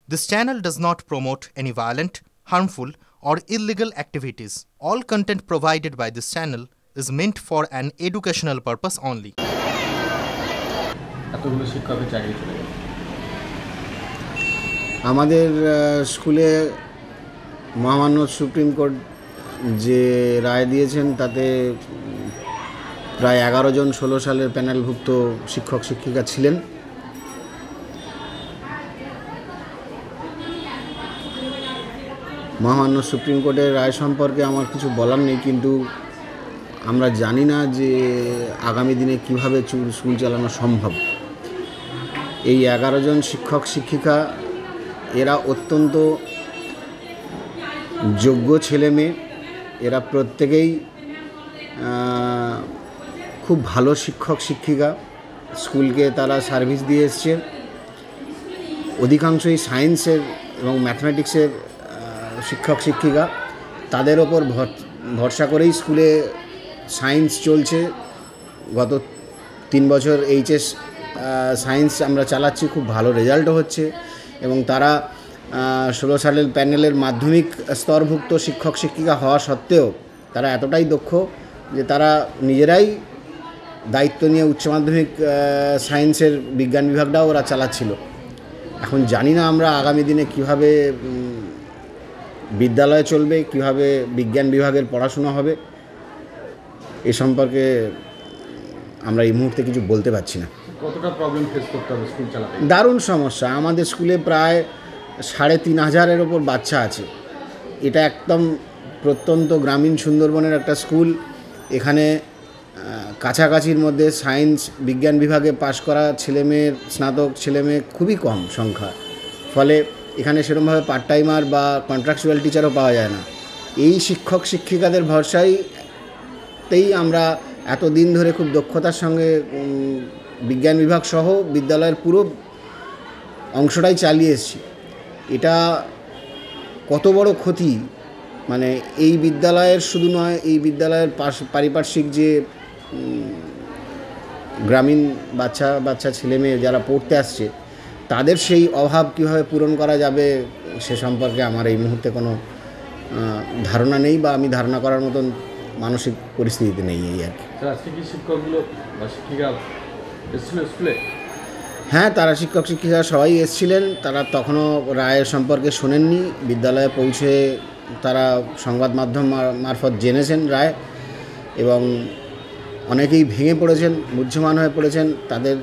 This channel does not promote any violent, harmful, or illegal activities. All content provided by this channel is meant for an educational purpose only. এতগুলো শিক্ষকের চাকরি চলে গেল। আমাদের স্কুলে মহামান্য সুপ্রিম কোর্ট যে রায় দিয়েছেন তাতে প্রায় 11 জন 16 সালের প্যানেলভুক্ত শিক্ষক শিক্ষিকা ছিলেন। মহামান্য সুপ্রিম কোর্টের রায় সম্পর্কে আমার কিছু বলার নেই, কিন্তু আমরা জানি না যে আগামী দিনে কিভাবে স্কুল চালানো সম্ভব। এই 11 জন শিক্ষক শিক্ষিকা এরা অত্যন্ত যোগ্য ছেলে মেয়ে, এরা প্রত্যেকেই খুব ভালো শিক্ষক শিক্ষিকা, স্কুলকে তারা সার্ভিস দিয়ে এসছে। অধিকাংশই সায়েন্সের এবং ম্যাথমেটিক্সের শিক্ষক শিক্ষিকা, তাদের ওপর ভরসা করেই স্কুলে সায়েন্স চলছে। গত 3 বছর এইচএস সায়েন্স আমরা চালাচ্ছি, খুব ভালো রেজাল্টও হচ্ছে এবং তারা 16 সালের প্যানেলের মাধ্যমিক স্তরভুক্ত শিক্ষক শিক্ষিকা হওয়া সত্ত্বেও তারা এতটাই দক্ষ যে তারা নিজেরাই দায়িত্ব নিয়ে উচ্চ মাধ্যমিক সায়েন্সের বিজ্ঞান বিভাগটাও ওরা চালাচ্ছিল। এখন জানি না আমরা আগামী দিনে কিভাবে বিদ্যালয় চলবে, কিভাবে বিজ্ঞান বিভাগের পড়াশোনা হবে, এ সম্পর্কে আমরা এই মুহূর্তে কিছু বলতে পারছি না। কতটা প্রবলেম ফেস করতে হবে স্কুল চালাতে? দারুণ সমস্যা। আমাদের স্কুলে প্রায় 3,500-এর ওপর বাচ্চা আছে। এটা একদম প্রত্যন্ত গ্রামীণ সুন্দরবনের একটা স্কুল। এখানে কাছাকাছির মধ্যে সায়েন্স বিজ্ঞান বিভাগে পাশ করা ছেলেমেয়ের, স্নাতক ছেলেমেয়ে খুবই কম সংখ্যা। ফলে এখানে সেরকমভাবে পার্ট টাইমার বা কন্ট্রাকচুয়াল টিচারও পাওয়া যায় না। এই শিক্ষক শিক্ষিকাদের ভরসাতেই আমরা এতদিন ধরে খুব দক্ষতার সঙ্গে বিজ্ঞান বিভাগ সহ বিদ্যালয়ের পুরো অংশটাই চালিয়ে এসেছি। এটা কত বড় ক্ষতি, মানে এই বিদ্যালয়ের শুধু নয়, এই বিদ্যালয়ের পারিপার্শ্বিক যে গ্রামীণ বাচ্চা ছেলেমেয়ে যারা পড়তে আসছে তাদের সেই অভাব কীভাবে পূরণ করা যাবে সে সম্পর্কে আমার এই মুহূর্তে কোনো ধারণা নেই, বা আমি ধারণা করার মতন মানসিক পরিস্থিতিতে নেই। এই আর কি। আজকে কি শিক্ষকগুলো বা শিক্ষিকা এসেছিল স্কুলে? হ্যাঁ, তারা শিক্ষক শিক্ষিকা সবাই এসেছিলেন। তারা তখনও রায়ের সম্পর্কে শোনেননি। বিদ্যালয়ে পৌঁছে তারা সংবাদ মাধ্যম মারফত জেনেছেন রায়, এবং অনেকেই ভেঙে পড়েছেন, মুহ্যমান হয়ে পড়েছেন। তাদের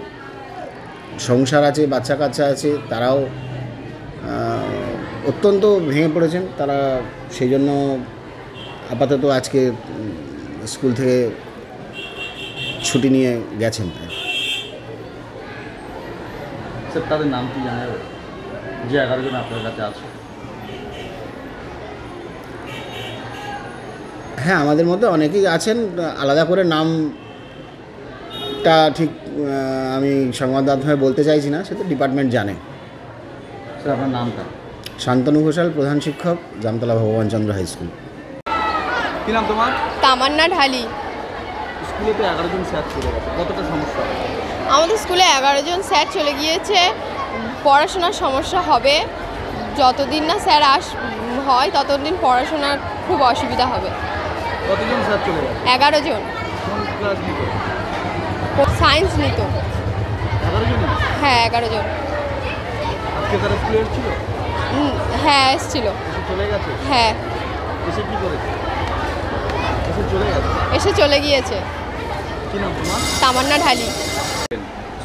সংসার আছে, বাচ্চা কাচ্চা আছে, তারাও অত্যন্ত ভেঙে পড়েছেন। তারা সেই জন্য আপাতত আজকে স্কুল থেকে ছুটি নিয়ে গেছেন। স্যার, তাদের নাম কি জানা যাবে যে 11 জন আপনার কাছে আছে? হ্যাঁ, আমাদের মধ্যে অনেকেই আছেন, আলাদা করে নামটা ঠিক আমি সংবাদ মাধ্যমে বলতে চাইছি না, সে তো ডিপার্টমেন্ট জানে। স্যার, আপনার নামটা? শান্তনু ঘোষাল, প্রধান শিক্ষক, জামতলা ভগবানচন্দ্র হাই স্কুল। কি নাম তোমার? তামান্না ঢালি। স্কুলে তো 11 জন স্যার চলে গেছে, কতটা সমস্যা? আমাদের স্কুলে 11 জন স্যার চলে গিয়েছে, পড়াশোনার সমস্যা হবে। যতদিন না স্যার হয় ততদিন পড়াশোনার খুব অসুবিধা হবে। কতজন স্যার চলে গেছে? 11 জন। কোন ক্লাস নিত? সায়েন্স নিত। 11 জন? হ্যাঁ, 11 জন। আজকে তারা স্কুলে এসেছিল? হ্যাঁ, এসেছিল। চলে গেছে? হ্যাঁ। এসে কি করেছে? চলে গেছে? এসে চলে গিয়েছে। কি নাম তোমার? তামান্না ঢালি।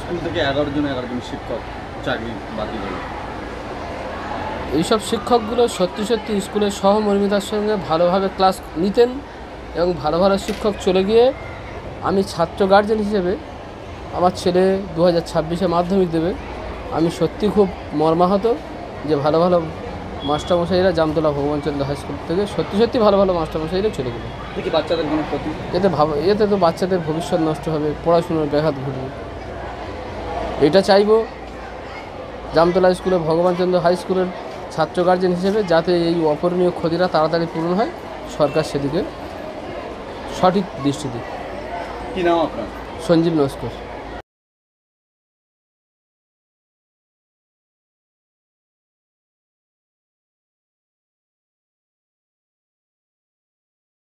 স্কুল থেকে 11 জন শিক্ষক চাকরি বাতিল হলো। এইসব শিক্ষকগুলো সত্যি স্কুলের সহমর্মিতার সঙ্গে ভালোভাবে ক্লাস নিতেন এবং ভালো শিক্ষক চলে গিয়ে আমি ছাত্র গার্জেন হিসেবে আমার ছেলে 2026-এ মাধ্যমিক দেবে, আমি সত্যি খুব মর্মাহত যে ভালো মাস্টারমশাইরা জামতলা ভগবানচন্দ্র হাই স্কুল থেকে সত্যি ভালো মাস্টারমশাইরা চলে গেল। বাচ্চাদের কোনো ক্ষতি? এতে তো বাচ্চাদের ভবিষ্যৎ নষ্ট হবে, পড়াশোনার ব্যাঘাত ঘটবে। এটা চাইব জামতলা স্কুলে ভগবানচন্দ্র হাই স্কুলের ছাত্র গার্জেন হিসেবে, যাতে এই অপূরণীয় ক্ষতিটা তাড়াতাড়ি পূরণ হয়, সরকার সেদিকে সঠিক দৃষ্টি দিক। কি নাম আপনার? সঞ্জীব নস্কর।